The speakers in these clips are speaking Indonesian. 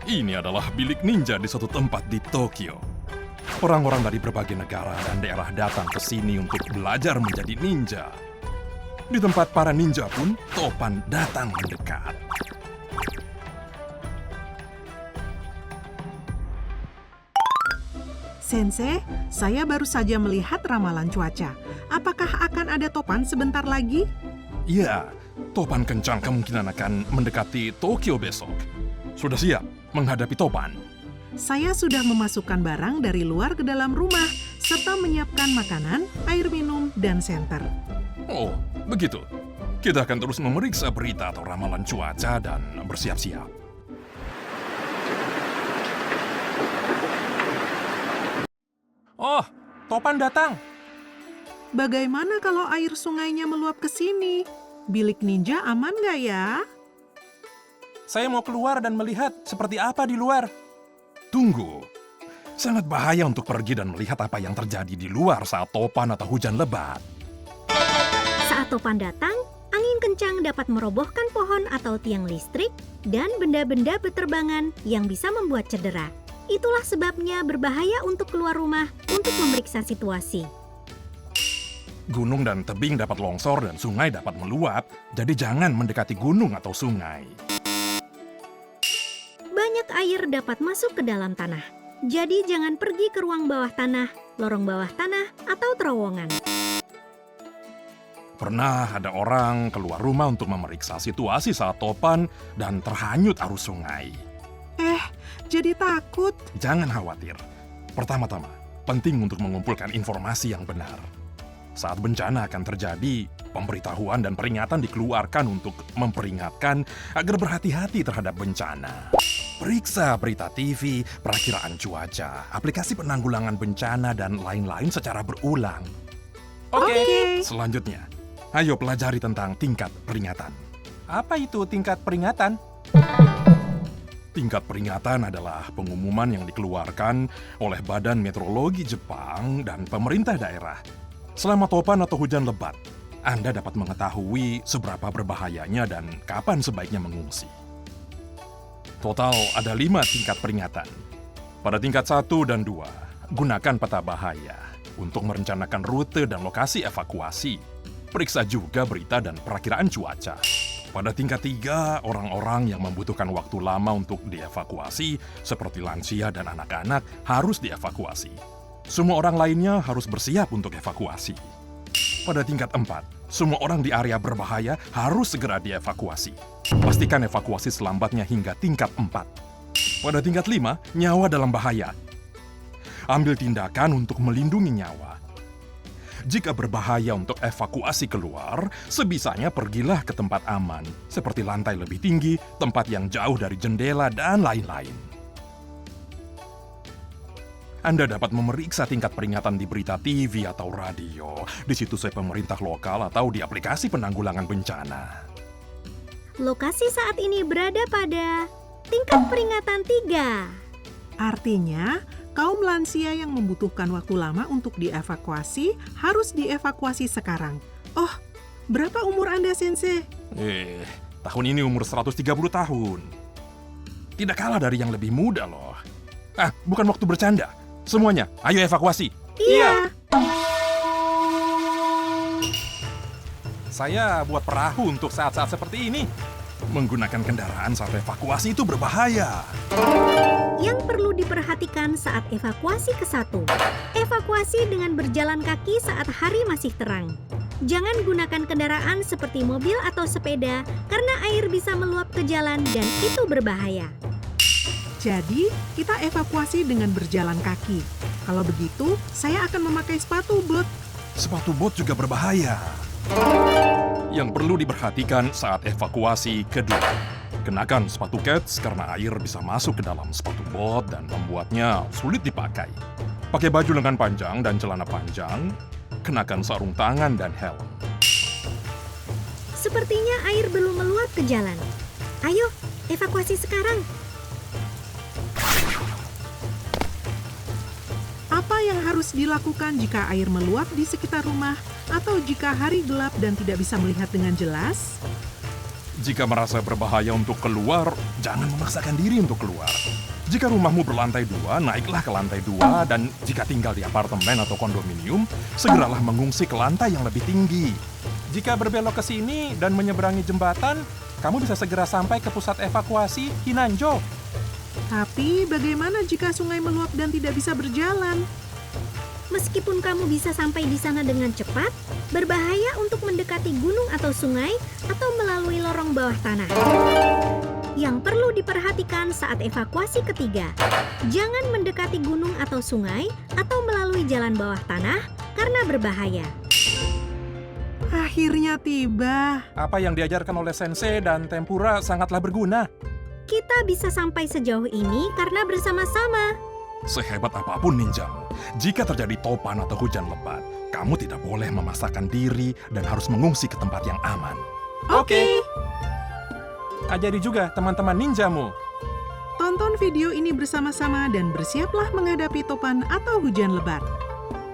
Ini adalah bilik ninja di suatu tempat di Tokyo. Orang-orang dari berbagai negara dan daerah datang ke sini untuk belajar menjadi ninja. Di tempat para ninja pun, Topan datang mendekat. Sensei, saya baru saja melihat ramalan cuaca. Apakah akan ada Topan sebentar lagi? Iya, Topan kencang kemungkinan akan mendekati Tokyo besok. Sudah siap menghadapi Topan? Saya sudah memasukkan barang dari luar ke dalam rumah, serta menyiapkan makanan, air minum, dan senter. Oh, begitu. Kita akan terus memeriksa berita atau ramalan cuaca dan bersiap-siap. Oh, Topan datang. Bagaimana kalau air sungainya meluap ke sini? Bilik ninja aman nggak ya? Saya mau keluar dan melihat seperti apa di luar. Tunggu. Sangat bahaya untuk pergi dan melihat apa yang terjadi di luar saat topan atau hujan lebat. Saat topan datang, angin kencang dapat merobohkan pohon atau tiang listrik dan benda-benda beterbangan yang bisa membuat cedera. Itulah sebabnya berbahaya untuk keluar rumah untuk memeriksa situasi. Gunung dan tebing dapat longsor dan sungai dapat meluap, jadi jangan mendekati gunung atau sungai. Banyak air dapat masuk ke dalam tanah. Jadi jangan pergi ke ruang bawah tanah, lorong bawah tanah, atau terowongan. Pernah ada orang keluar rumah untuk memeriksa situasi saat topan dan terhanyut arus sungai. Jadi takut. Jangan khawatir. Pertama-tama, penting untuk mengumpulkan informasi yang benar. Saat bencana akan terjadi, pemberitahuan dan peringatan dikeluarkan untuk memperingatkan agar berhati-hati terhadap bencana. Periksa berita TV, perakiraan cuaca, aplikasi penanggulangan bencana, dan lain-lain secara berulang. Oke. Selanjutnya, ayo pelajari tentang tingkat peringatan. Apa itu tingkat peringatan? Tingkat peringatan adalah pengumuman yang dikeluarkan oleh Badan Meteorologi Jepang dan pemerintah daerah. Selama topan atau hujan lebat, Anda dapat mengetahui seberapa berbahayanya dan kapan sebaiknya mengungsi. Total ada 5 tingkat peringatan. Pada tingkat 1 dan 2, gunakan peta bahaya untuk merencanakan rute dan lokasi evakuasi. Periksa juga berita dan perakiraan cuaca. Pada tingkat 3, orang-orang yang membutuhkan waktu lama untuk dievakuasi, seperti lansia dan anak-anak, harus dievakuasi. Semua orang lainnya harus bersiap untuk evakuasi. Pada tingkat 4, semua orang di area berbahaya harus segera dievakuasi. Pastikan evakuasi selambatnya hingga tingkat 4. Pada tingkat 5, nyawa dalam bahaya. Ambil tindakan untuk melindungi nyawa. Jika berbahaya untuk evakuasi keluar, sebisanya pergilah ke tempat aman, seperti lantai lebih tinggi, tempat yang jauh dari jendela, dan lain-lain. Anda dapat memeriksa tingkat peringatan di berita TV atau radio, di situs web pemerintah lokal atau di aplikasi penanggulangan bencana. Lokasi saat ini berada pada tingkat peringatan 3. Artinya, kaum lansia yang membutuhkan waktu lama untuk dievakuasi harus dievakuasi sekarang. Oh, berapa umur Anda, Sensei? Tahun ini umur 130 tahun. Tidak kalah dari yang lebih muda loh. Bukan waktu bercanda. Semuanya, ayo evakuasi. Iya. Saya buat perahu untuk saat-saat seperti ini. Menggunakan kendaraan saat evakuasi itu berbahaya. Yang perlu diperhatikan saat evakuasi ke 1. Evakuasi dengan berjalan kaki saat hari masih terang. Jangan gunakan kendaraan seperti mobil atau sepeda karena air bisa meluap ke jalan dan itu berbahaya. Jadi, kita evakuasi dengan berjalan kaki. Kalau begitu, saya akan memakai sepatu bot. Sepatu bot juga berbahaya. Yang perlu diperhatikan saat evakuasi kedua. Kenakan sepatu kets karena air bisa masuk ke dalam sepatu bot dan membuatnya sulit dipakai. Pakai baju lengan panjang dan celana panjang. Kenakan sarung tangan dan helm. Sepertinya air belum meluap ke jalan. Ayo, evakuasi sekarang. Apa yang harus dilakukan jika air meluap di sekitar rumah atau jika hari gelap dan tidak bisa melihat dengan jelas? Jika merasa berbahaya untuk keluar, jangan memaksakan diri untuk keluar. Jika rumahmu berlantai 2, naiklah ke lantai 2, dan jika tinggal di apartemen atau kondominium, segeralah mengungsi ke lantai yang lebih tinggi. Jika berbelok ke sini dan menyeberangi jembatan, kamu bisa segera sampai ke pusat evakuasi Hinanjo. Tapi bagaimana jika sungai meluap dan tidak bisa berjalan? Meskipun kamu bisa sampai di sana dengan cepat, berbahaya untuk mendekati gunung atau sungai atau melalui lorong bawah tanah. Yang perlu diperhatikan saat evakuasi ketiga, jangan mendekati gunung atau sungai atau melalui jalan bawah tanah karena berbahaya. Akhirnya tiba. Apa yang diajarkan oleh Sensei dan Tempura sangatlah berguna. Kita bisa sampai sejauh ini karena bersama-sama. Sehebat apapun ninjamu, jika terjadi topan atau hujan lebat, kamu tidak boleh memaksakan diri dan harus mengungsi ke tempat yang aman. Oke. Ajari juga teman-teman ninjamu. Tonton video ini bersama-sama dan bersiaplah menghadapi topan atau hujan lebat.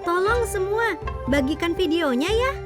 Tolong semua, bagikan videonya ya.